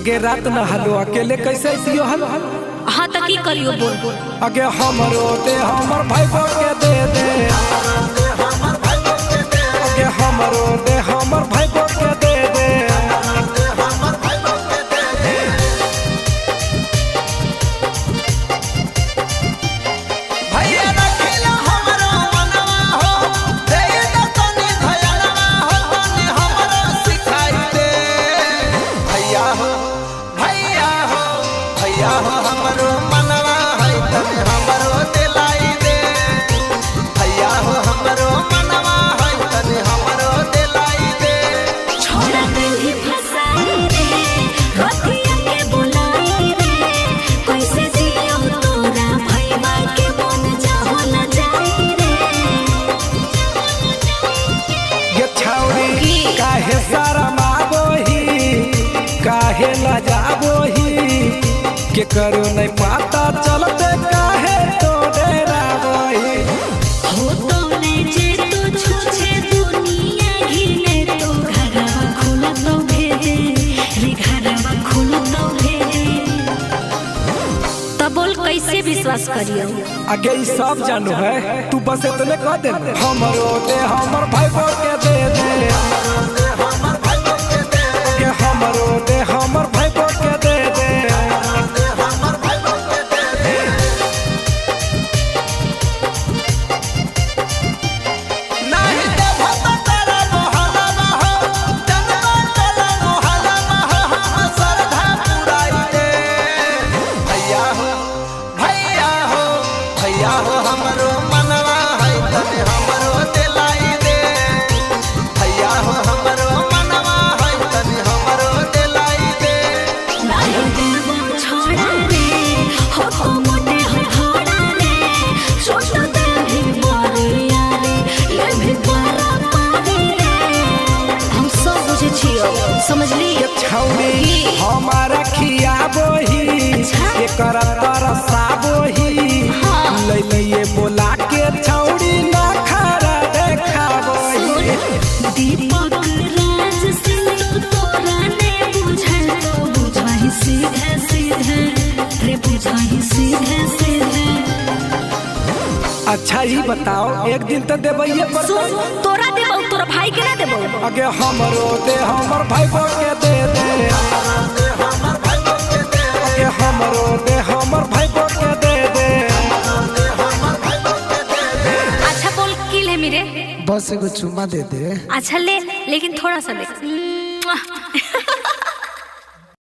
अगे रात न हलो अकेले कैसे दियो हल। हाँ तो की करियो बोल बोल। अगे हमरो दे हमर भाई के दे दे, अगे हमरो दे हमर भाई के दे दे। काहे न जाबो ही के करो नहीं पाता चलते काहे तो डराबो ही। हो तो नहीं जे तो छूछे दुनिया घिने तो घरवा खोला तो भेदे रे घरवा खोला तो भेदे। तब बोल कैसे विश्वास करियो। आगे ई सब जानू है तू बस इतने कह दे हमरो दे हमर भाई के दे दे, हमरो दे हमर भाई के दे दे। समझ ली छौरी हमारा खियाबो ही एकर तरसाबो ही। हाँ। ले लिए बोला के छौरी ना खरा देखाबो ही। दीपक राज सिंह तोरा ने बुझल तो बुझाही सीधे सीधे रे बुझाही सीधे सीधे। अच्छा ही बताओ एक दिन तो देबइए पर तोरा देबो तोरा भाई के ना देबो। अगे हमरो दे हमर भाई के दे दे, अगे हमरो दे हमर भाई के दे दे। अच्छा बोल की ले मेरे बस एगो चुम्मा दे दे। अच्छा ले लेकिन थोड़ा सा दे।